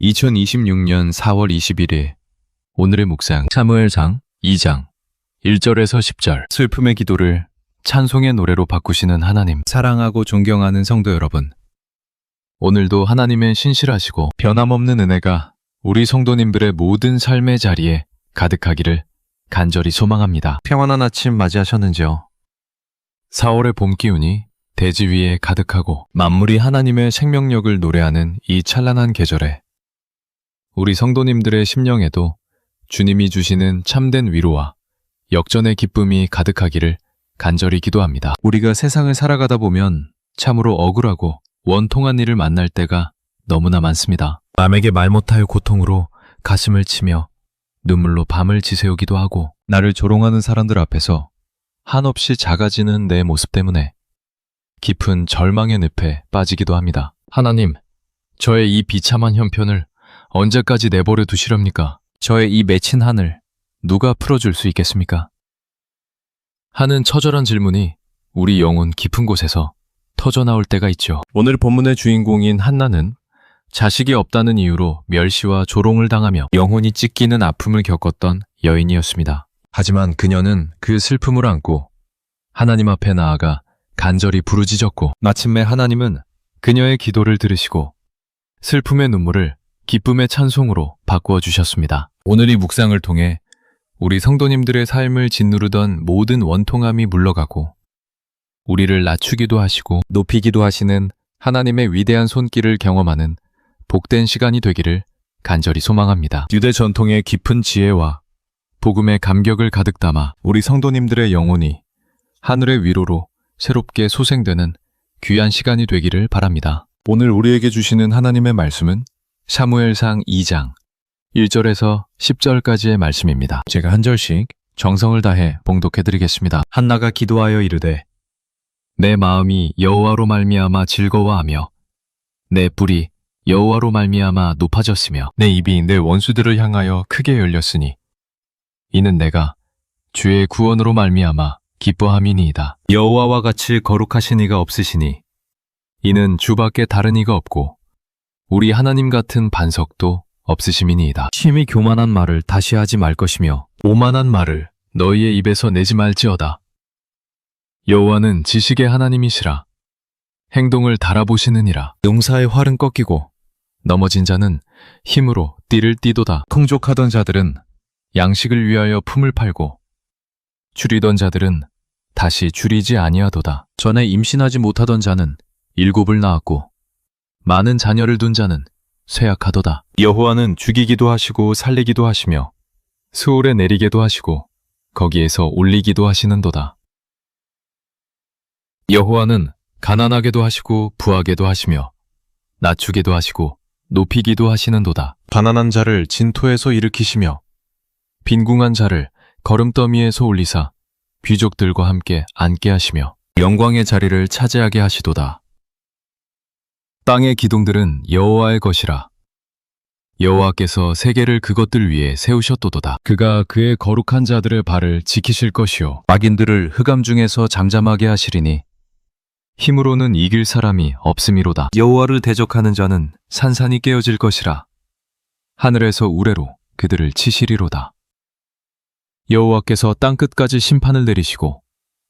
2026년 4월 21일 오늘의 묵상 사무엘상 2장 1절에서 10절 슬픔의 기도를 찬송의 노래로 바꾸시는 하나님, 사랑하고 존경하는 성도 여러분, 오늘도 하나님의 신실하시고 변함없는 은혜가 우리 성도님들의 모든 삶의 자리에 가득하기를 간절히 소망합니다. 평안한 아침 맞이하셨는지요? 4월의 봄 기운이 대지 위에 가득하고 만물이 하나님의 생명력을 노래하는 이 찬란한 계절에 우리 성도님들의 심령에도 주님이 주시는 참된 위로와 역전의 기쁨이 가득하기를 간절히 기도합니다. 우리가 세상을 살아가다 보면 참으로 억울하고 원통한 일을 만날 때가 너무나 많습니다. 남에게 말 못할 고통으로 가슴을 치며 눈물로 밤을 지새우기도 하고, 나를 조롱하는 사람들 앞에서 한없이 작아지는 내 모습 때문에 깊은 절망의 늪에 빠지기도 합니다. 하나님, 저의 이 비참한 형편을 언제까지 내버려 두시렵니까? 저의 이 맺힌 한을 누가 풀어줄 수 있겠습니까? 하는 처절한 질문이 우리 영혼 깊은 곳에서 터져나올 때가 있죠. 오늘 본문의 주인공인 한나는 자식이 없다는 이유로 멸시와 조롱을 당하며 영혼이 찢기는 아픔을 겪었던 여인이었습니다. 하지만 그녀는 그 슬픔을 안고 하나님 앞에 나아가 간절히 부르짖었고, 마침내 하나님은 그녀의 기도를 들으시고 슬픔의 눈물을 기쁨의 찬송으로 바꾸어 주셨습니다. 오늘 이 묵상을 통해 우리 성도님들의 삶을 짓누르던 모든 원통함이 물러가고 우리를 낮추기도 하시고 높이기도 하시는 하나님의 위대한 손길을 경험하는 복된 시간이 되기를 간절히 소망합니다. 유대 전통의 깊은 지혜와 복음의 감격을 가득 담아 우리 성도님들의 영혼이 하늘의 위로로 새롭게 소생되는 귀한 시간이 되기를 바랍니다. 오늘 우리에게 주시는 하나님의 말씀은 사무엘상 2장 1절에서 10절까지의 말씀입니다. 제가 한 절씩 정성을 다해 봉독해드리겠습니다. 한나가 기도하여 이르되, 내 마음이 여호와로 말미암아 즐거워하며 내 뿔이 여호와로 말미암아 높아졌으며 내 입이 내 원수들을 향하여 크게 열렸으니 이는 내가 주의 구원으로 말미암아 기뻐함이니이다. 여호와와 같이 거룩하신 이가 없으시니 이는 주밖에 다른 이가 없고 우리 하나님 같은 반석도 없으심이니이다. 심히 교만한 말을 다시 하지 말 것이며 오만한 말을 너희의 입에서 내지 말지어다. 여호와는 지식의 하나님이시라. 행동을 달아보시느니라. 용사의 활은 꺾이고 넘어진 자는 힘으로 띠를 띠도다. 풍족하던 자들은 양식을 위하여 품을 팔고 줄이던 자들은 다시 줄이지 아니하도다. 전에 임신하지 못하던 자는 7을 낳았고 많은 자녀를 둔 자는 쇠약하도다. 여호와는 죽이기도 하시고 살리기도 하시며 스올에 내리게도 하시고 거기에서 올리기도 하시는도다. 여호와는 가난하게도 하시고 부하게도 하시며 낮추기도 하시고 높이기도 하시는도다. 가난한 자를 진토에서 일으키시며 빈궁한 자를 거름더미에서 올리사 귀족들과 함께 앉게 하시며 영광의 자리를 차지하게 하시도다. 땅의 기둥들은 여호와의 것이라. 여호와께서 세계를 그것들 위에 세우셨도다. 그가 그의 거룩한 자들의 발을 지키실 것이요 악인들을 흑암 중에서 잠잠하게 하시리니 힘으로는 이길 사람이 없음이로다. 여호와를 대적하는 자는 산산이 깨어질 것이라. 하늘에서 우레로 그들을 치시리로다. 여호와께서 땅끝까지 심판을 내리시고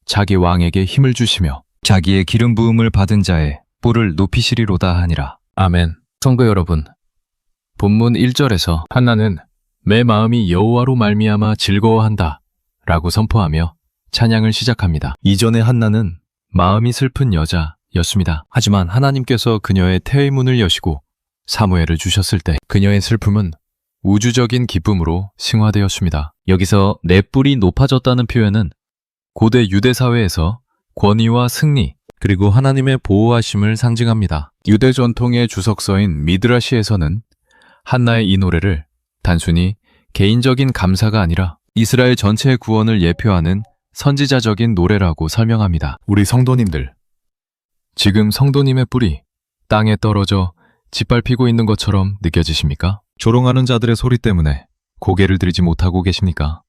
자기 왕에게 힘을 주시며 자기의 기름 부음을 받은 자의 뿔을 높이시리로다 하니라. 아멘. 성도 여러분, 본문 1절에서 한나는 내 마음이 여호와로 말미암아 즐거워한다 라고 선포하며 찬양을 시작합니다. 이전에 한나는 마음이 슬픈 여자였습니다. 하지만 하나님께서 그녀의 태의 문을 여시고 사무엘을 주셨을 때 그녀의 슬픔은 우주적인 기쁨으로 승화되었습니다. 여기서 내 뿔이 높아졌다는 표현은 고대 유대 사회에서 권위와 승리 그리고 하나님의 보호하심을 상징합니다. 유대 전통의 주석서인 미드라시에서는 한나의 이 노래를 단순히 개인적인 감사가 아니라 이스라엘 전체의 구원을 예표하는 선지자적인 노래라고 설명합니다. 우리 성도님들, 지금 성도님의 뿔이 땅에 떨어져 짓밟히고 있는 것처럼 느껴지십니까? 조롱하는 자들의 소리 때문에 고개를 들지 못하고 계십니까?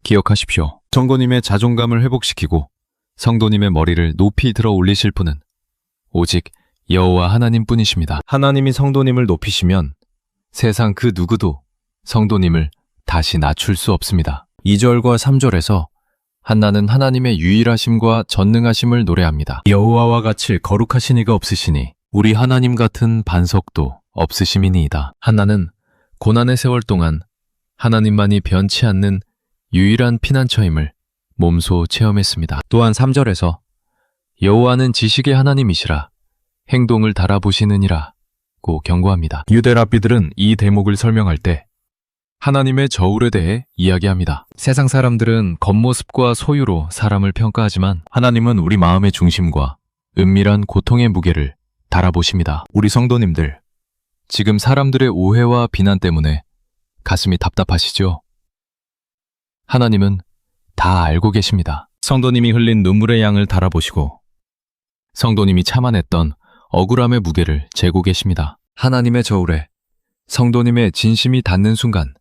기억하십시오. 성도님의 자존감을 회복시키고 성도님의 머리를 높이 들어 올리실 분은 오직 여호와 하나님뿐이십니다. 하나님이 성도님을 높이시면 세상 그 누구도 성도님을 다시 낮출 수 없습니다. 2절과 3절에서 한나는 하나님의 유일하심과 전능하심을 노래합니다. 여호와와 같이 거룩하신 이가 없으시니 우리 하나님 같은 반석도 없으심이니이다. 한나는 고난의 세월 동안 하나님만이 변치 않는 유일한 피난처임을 몸소 체험했습니다. 또한 3절에서 여호와는 지식의 하나님이시라 행동을 달아보시느니라고 경고합니다. 유대 랍비들은 이 대목을 설명할 때 하나님의 저울에 대해 이야기합니다. 세상 사람들은 겉모습과 소유로 사람을 평가하지만 하나님은 우리 마음의 중심과 은밀한 고통의 무게를 달아보십니다. 우리 성도님들, 지금 사람들의 오해와 비난 때문에 가슴이 답답하시죠? 하나님은 다 알고 계십니다. 성도님이 흘린 눈물의 양을 달아보시고 성도님이 참아냈던 억울함의 무게를 재고 계십니다. 하나님의 저울에 성도님의 진심이 닿는 순간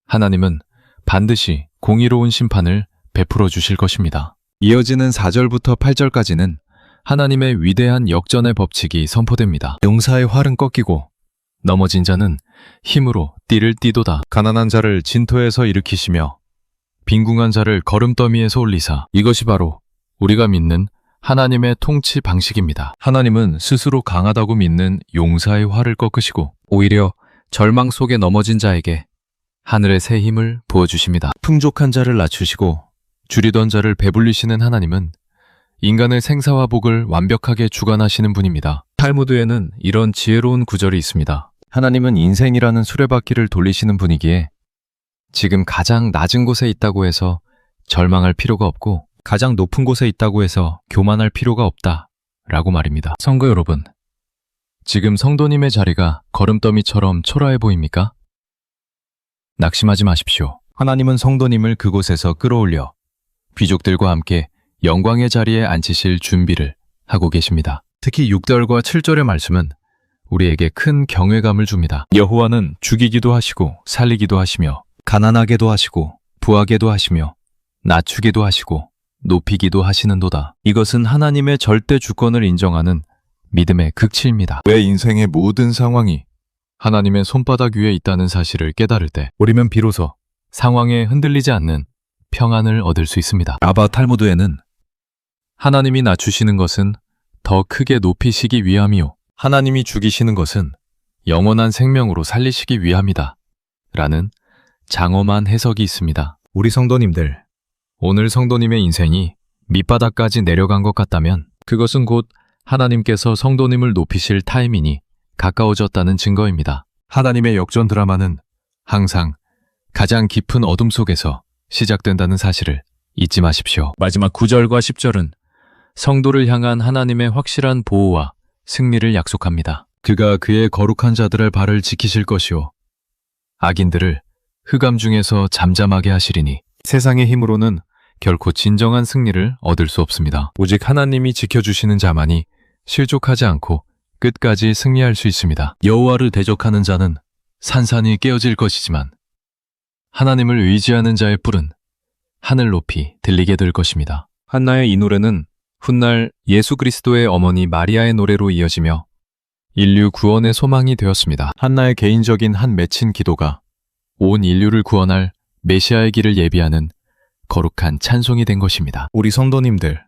하나님은 반드시 공의로운 심판을 베풀어 주실 것입니다. 이어지는 4절부터 8절까지는 하나님의 위대한 역전의 법칙이 선포됩니다. 용사의 활은 꺾이고 넘어진 자는 힘으로 띠를 띠도다. 가난한 자를 진토에서 일으키시며 빈궁한 자를 거름더미에서 올리사. 이것이 바로 우리가 믿는 하나님의 통치 방식입니다. 하나님은 스스로 강하다고 믿는 용사의 활을 꺾으시고 오히려 절망 속에 넘어진 자에게 하늘의 새 힘을 부어주십니다. 풍족한 자를 낮추시고 줄이던 자를 배불리시는 하나님은 인간의 생사와 복을 완벽하게 주관하시는 분입니다. 탈무드에는 이런 지혜로운 구절이 있습니다. 하나님은 인생이라는 수레바퀴를 돌리시는 분이기에 지금 가장 낮은 곳에 있다고 해서 절망할 필요가 없고 가장 높은 곳에 있다고 해서 교만할 필요가 없다 라고 말입니다. 성도 여러분, 지금 성도님의 자리가 거름더미처럼 초라해 보입니까? 낙심하지 마십시오. 하나님은 성도님을 그곳에서 끌어올려 귀족들과 함께 영광의 자리에 앉히실 준비를 하고 계십니다. 특히 6절과 7절의 말씀은 우리에게 큰 경외감을 줍니다. 여호와는 죽이기도 하시고 살리기도 하시며 가난하게도 하시고 부하게도 하시며 낮추기도 하시고 높이기도 하시는도다. 이것은 하나님의 절대 주권을 인정하는 믿음의 극치입니다. 내 인생의 모든 상황이 하나님의 손바닥 위에 있다는 사실을 깨달을 때 우리는 비로소 상황에 흔들리지 않는 평안을 얻을 수 있습니다. 라바 탈무드에는 하나님이 낮추시는 것은 더 크게 높이시기 위함이요 하나님이 죽이시는 것은 영원한 생명으로 살리시기 위함이다 라는 장엄한 해석이 있습니다. 우리 성도님들, 오늘 성도님의 인생이 밑바닥까지 내려간 것 같다면 그것은 곧 하나님께서 성도님을 높이실 타이밍이 가까워졌다는 증거입니다. 하나님의 역전 드라마는 항상 가장 깊은 어둠 속에서 시작된다는 사실을 잊지 마십시오. 마지막 9절과 10절은 성도를 향한 하나님의 확실한 보호와 승리를 약속합니다. 그가 그의 거룩한 자들의 발을 지키실 것이요 악인들을 흑암 중에서 잠잠하게 하시리니 세상의 힘으로는 결코 진정한 승리를 얻을 수 없습니다. 오직 하나님이 지켜주시는 자만이 실족하지 않고 끝까지 승리할 수 있습니다. 여호와를 대적하는 자는 산산이 깨어질 것이지만 하나님을 의지하는 자의 뿔은 하늘 높이 들리게 될 것입니다. 한나의 이 노래는 훗날 예수 그리스도의 어머니 마리아의 노래로 이어지며 인류 구원의 소망이 되었습니다. 한나의 개인적인 한 맺힌 기도가 온 인류를 구원할 메시아의 길을 예비하는 거룩한 찬송이 된 것입니다. 우리 성도님들,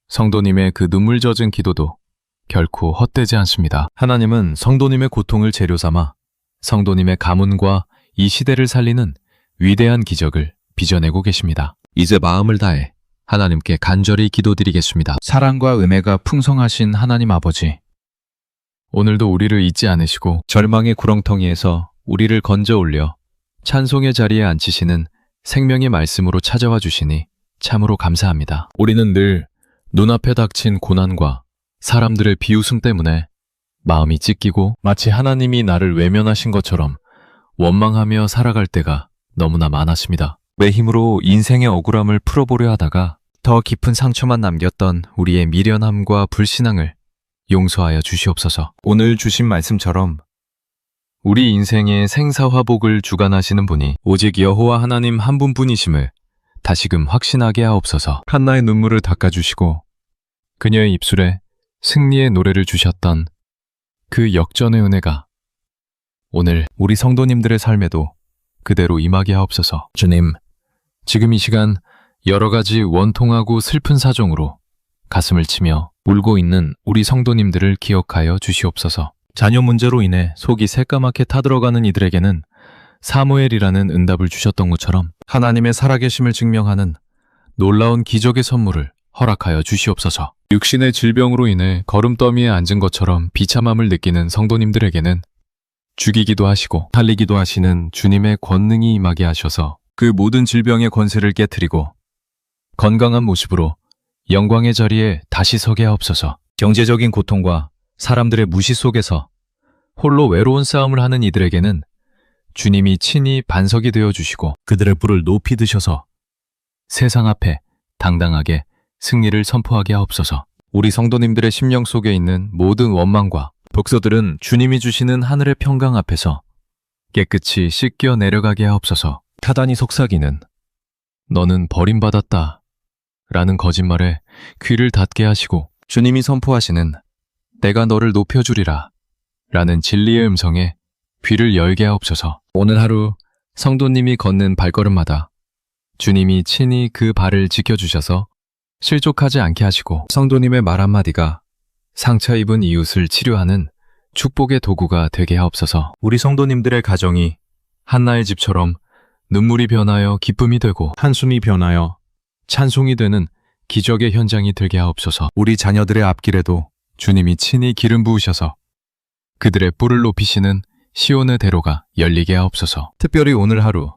성도님의 그 눈물 젖은 기도도 결코 헛되지 않습니다. 하나님은 성도님의 고통을 재료 삼아 성도님의 가문과 이 시대를 살리는 위대한 기적을 빚어내고 계십니다. 이제 마음을 다해 하나님께 간절히 기도드리겠습니다. 사랑과 은혜가 풍성하신 하나님 아버지, 오늘도 우리를 잊지 않으시고 절망의 구렁텅이에서 우리를 건져 올려 찬송의 자리에 앉히시는 생명의 말씀으로 찾아와 주시니 참으로 감사합니다. 우리는 늘 눈앞에 닥친 고난과 사람들의 비웃음 때문에 마음이 찢기고 마치 하나님이 나를 외면하신 것처럼 원망하며 살아갈 때가 너무나 많았습니다. 내 힘으로 인생의 억울함을 풀어보려 하다가 더 깊은 상처만 남겼던 우리의 미련함과 불신앙을 용서하여 주시옵소서. 오늘 주신 말씀처럼 우리 인생의 생사화복을 주관하시는 분이 오직 여호와 하나님 한 분뿐이심을 다시금 확신하게 하옵소서. 한나의 눈물을 닦아주시고 그녀의 입술에 승리의 노래를 주셨던 그 역전의 은혜가 오늘 우리 성도님들의 삶에도 그대로 임하게 하옵소서. 주님, 지금 이 시간 여러 가지 원통하고 슬픈 사정으로 가슴을 치며 울고 있는 우리 성도님들을 기억하여 주시옵소서. 자녀 문제로 인해 속이 새까맣게 타들어가는 이들에게는 사무엘이라는 응답을 주셨던 것처럼 하나님의 살아계심을 증명하는 놀라운 기적의 선물을 허락하여 주시옵소서. 육신의 질병으로 인해 걸음더미에 앉은 것처럼 비참함을 느끼는 성도님들에게는 죽이기도 하시고 살리기도 하시는 주님의 권능이 임하게 하셔서 그 모든 질병의 권세를 깨트리고 건강한 모습으로 영광의 자리에 다시 서게 하옵소서. 경제적인 고통과 사람들의 무시 속에서 홀로 외로운 싸움을 하는 이들에게는 주님이 친히 반석이 되어주시고 그들의 뿔을 높이 드셔서 세상 앞에 당당하게 승리를 선포하게 하옵소서. 우리 성도님들의 심령 속에 있는 모든 원망과 독소들은 주님이 주시는 하늘의 평강 앞에서 깨끗이 씻겨 내려가게 하옵소서. 사단이 속삭이는 너는 버림받았다 라는 거짓말에 귀를 닫게 하시고 주님이 선포하시는 내가 너를 높여주리라 라는 진리의 음성에 귀를 열게 하옵소서. 오늘 하루 성도님이 걷는 발걸음마다 주님이 친히 그 발을 지켜주셔서 실족하지 않게 하시고 성도님의 말 한마디가 상처 입은 이웃을 치료하는 축복의 도구가 되게 하옵소서. 우리 성도님들의 가정이 한나의 집처럼 눈물이 변하여 기쁨이 되고 한숨이 변하여 찬송이 되는 기적의 현장이 되게 하옵소서. 우리 자녀들의 앞길에도 주님이 친히 기름 부으셔서 그들의 뿔을 높이시는 시온의 대로가 열리게 하옵소서. 특별히 오늘 하루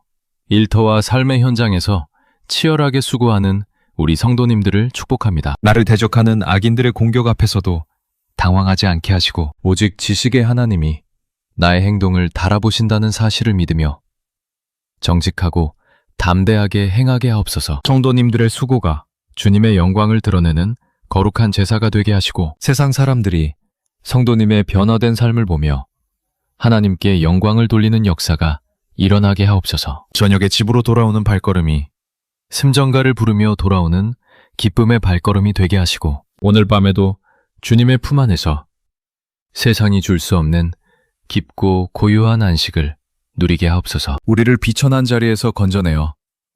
일터와 삶의 현장에서 치열하게 수고하는 우리 성도님들을 축복합니다. 나를 대적하는 악인들의 공격 앞에서도 당황하지 않게 하시고 오직 지식의 하나님이 나의 행동을 달아보신다는 사실을 믿으며 정직하고 담대하게 행하게 하옵소서. 성도님들의 수고가 주님의 영광을 드러내는 거룩한 제사가 되게 하시고 세상 사람들이 성도님의 변화된 삶을 보며 하나님께 영광을 돌리는 역사가 일어나게 하옵소서. 저녁에 집으로 돌아오는 발걸음이 심정가를 부르며 돌아오는 기쁨의 발걸음이 되게 하시고 오늘 밤에도 주님의 품 안에서 세상이 줄 수 없는 깊고 고요한 안식을 누리게 하옵소서. 우리를 비천한 자리에서 건져내어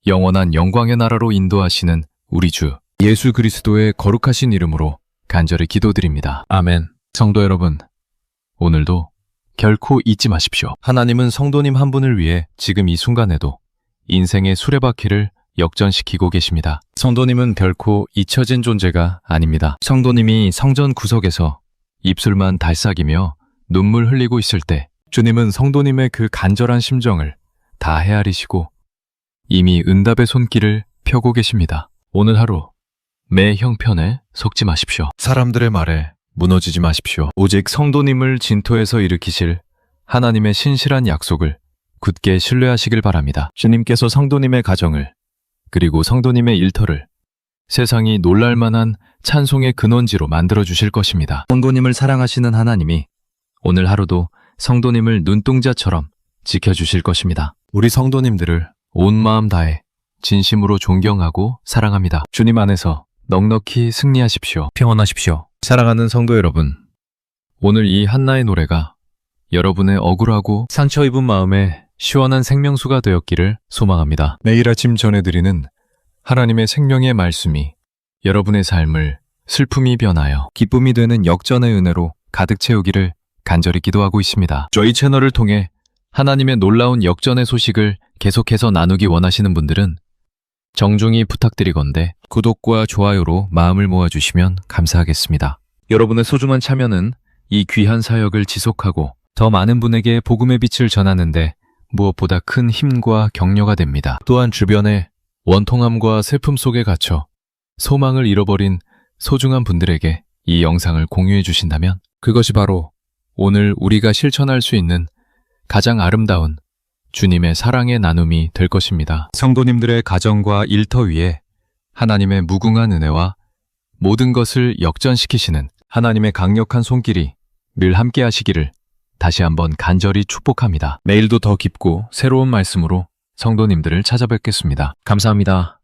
영원한 영광의 나라로 인도하시는 우리 주 예수 그리스도의 거룩하신 이름으로 간절히 기도드립니다. 아멘. 성도 여러분, 오늘도 결코 잊지 마십시오. 하나님은 성도님 한 분을 위해 지금 이 순간에도 인생의 수레바퀴를 역전시키고 계십니다. 성도님은 결코 잊혀진 존재가 아닙니다. 성도님이 성전 구석에서 입술만 달싹이며 눈물 흘리고 있을 때 주님은 성도님의 그 간절한 심정을 다 헤아리시고 이미 응답의 손길을 펴고 계십니다. 오늘 하루 매 형편에 속지 마십시오. 사람들의 말에 무너지지 마십시오. 오직 성도님을 진토에서 일으키실 하나님의 신실한 약속을 굳게 신뢰하시길 바랍니다. 주님께서 성도님의 가정을 그리고 성도님의 일터를 세상이 놀랄만한 찬송의 근원지로 만들어주실 것입니다. 성도님을 사랑하시는 하나님이 오늘 하루도 성도님을 눈동자처럼 지켜주실 것입니다. 우리 성도님들을 온 마음 다해 진심으로 존경하고 사랑합니다. 주님 안에서 넉넉히 승리하십시오. 평안하십시오. 사랑하는 성도 여러분, 오늘 이 한나의 노래가 여러분의 억울하고 상처 입은 마음에 시원한 생명수가 되었기를 소망합니다. 매일 아침 전해드리는 하나님의 생명의 말씀이 여러분의 삶을 슬픔이 변하여 기쁨이 되는 역전의 은혜로 가득 채우기를 간절히 기도하고 있습니다. 저희 채널을 통해 하나님의 놀라운 역전의 소식을 계속해서 나누기 원하시는 분들은 정중히 부탁드리건대 구독과 좋아요로 마음을 모아주시면 감사하겠습니다. 여러분의 소중한 참여는 이 귀한 사역을 지속하고 더 많은 분에게 복음의 빛을 전하는데 무엇보다 큰 힘과 격려가 됩니다. 또한 주변에 원통함과 슬픔 속에 갇혀 소망을 잃어버린 소중한 분들에게 이 영상을 공유해 주신다면 그것이 바로 오늘 우리가 실천할 수 있는 가장 아름다운 주님의 사랑의 나눔이 될 것입니다. 성도님들의 가정과 일터 위에 하나님의 무궁한 은혜와 모든 것을 역전시키시는 하나님의 강력한 손길이 늘 함께 하시기를 다시 한번 간절히 축복합니다. 내일도 더 깊고 새로운 말씀으로 성도님들을 찾아뵙겠습니다. 감사합니다.